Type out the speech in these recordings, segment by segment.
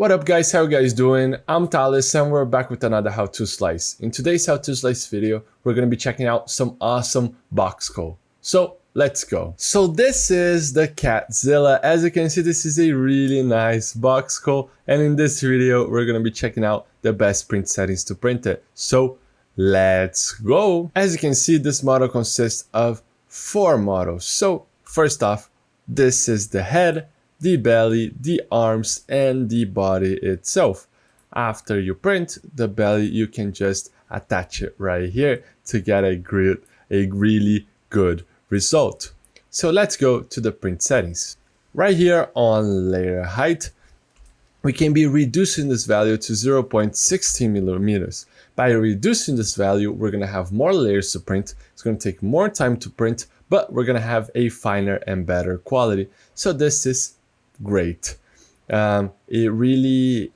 What up guys, how you guys doing? I'm Thales and we're back with another how to slice. In today's how to slice video, we're going to be checking out some awesome box code. So let's go. So this is the Catzilla. As you can see, this is a really nice box code, and in this video we're going to be checking out the best print settings to print it. So let's go. As you can see, this model consists of 4 models. So first off, this is the head, the belly, the arms, and the body itself. After you print the belly, you can just attach it right here to get a really good result. So let's go to the print settings. Right here on layer height, we can be reducing this value to 0.16 millimeters. By reducing this value, we're going to have more layers to print. It's going to take more time to print, but we're going to have a finer and better quality. So this is great. It really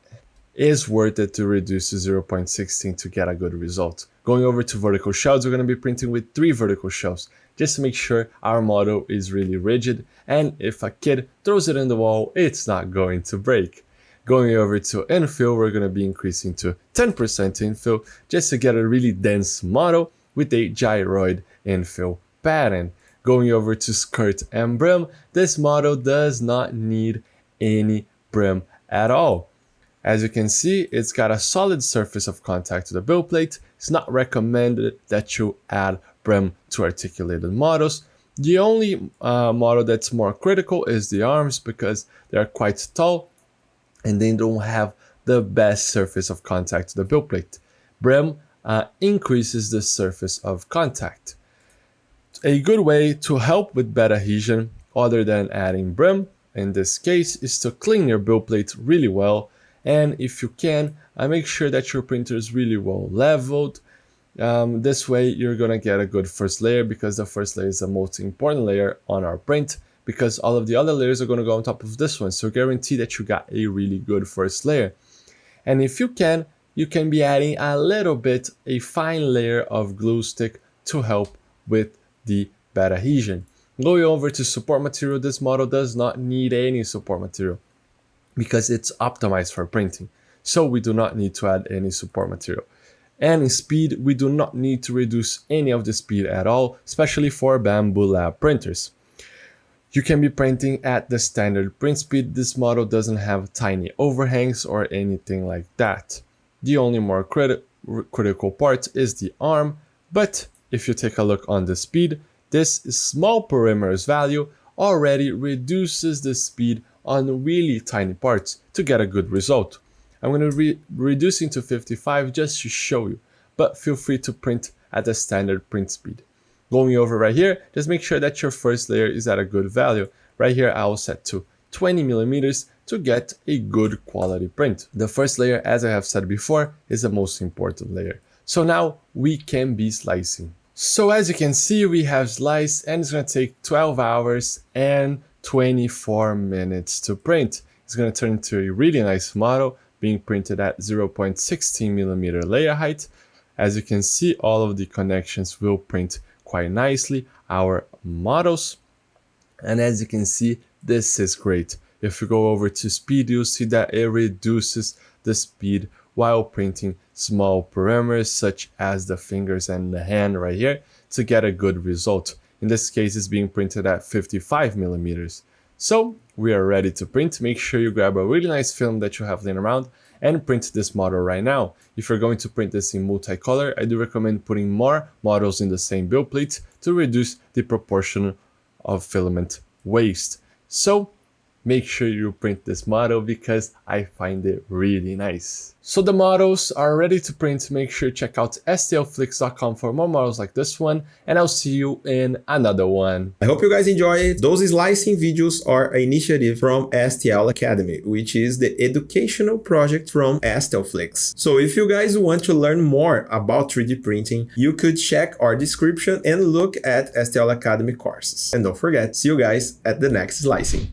is worth it to reduce to 0.16 to get a good result. Going over to vertical shelves, we're going to be printing with 3 vertical shelves just to make sure our model is really rigid, and if a kid throws it in the wall, it's not going to break. Going over to infill, we're going to be increasing to 10% infill just to get a really dense model with a gyroid infill pattern. Going over to skirt and brim, this model does not need any brim at all. As you can see, it's got a solid surface of contact to the build plate. It's not recommended that you add brim to articulated models. The only model that's more critical is the arms, because they're quite tall and they don't have the best surface of contact to the build plate. Brim increases the surface of contact. A good way to help with bed adhesion, other than adding brim, in this case, is to clean your build plate really well. And if you can, make sure that your printer is really well leveled. This way you're gonna get a good first layer, because the first layer is the most important layer on our print, because all of the other layers are gonna go on top of this one. So guarantee that you got a really good first layer. And if you can be adding a little bit, a fine layer of glue stick to help with the bed adhesion. Going over to support material, this model does not need any support material because it's optimized for printing. So we do not need to add any support material. And in speed, we do not need to reduce any of the speed at all, especially for Bamboo Lab printers. You can be printing at the standard print speed. This model doesn't have tiny overhangs or anything like that. The only more critical part is the arm, but if you take a look on the speed, this small perimeters value already reduces the speed on really tiny parts to get a good result. I'm going to be reducing to 55 just to show you, but feel free to print at the standard print speed. Going over right here, just make sure that your first layer is at a good value. Right here, I will set to 20 millimeters to get a good quality print. The first layer, as I have said before, is the most important layer. So now we can be slicing. So as you can see, we have sliced, and it's going to take 12 hours and 24 minutes to print. It's going to turn into a really nice model being printed at 0.16 millimeter layer height. As you can see, all of the connections will print quite nicely our models. And as you can see, this is great. If you go over to speed, you'll see that it reduces the speed while printing small perimeters such as the fingers and the hand right here to get a good result. In this case, it's being printed at 55 millimeters. So we are ready to print. Make sure you grab a really nice film that you have laying around and print this model right now. If you're going to print this in multicolor, I do recommend putting more models in the same build plate to reduce the proportion of filament waste. So make sure you print this model because I find it really nice. So the models are ready to print. Make sure you check out stlflix.com for more models like this one, and I'll see you in another one. I hope you guys enjoy it. Those slicing videos are an initiative from STL Academy, which is the educational project from STLFlix. So if you guys want to learn more about 3D printing, you could check our description and look at STL Academy courses. And don't forget, see you guys at the next slicing.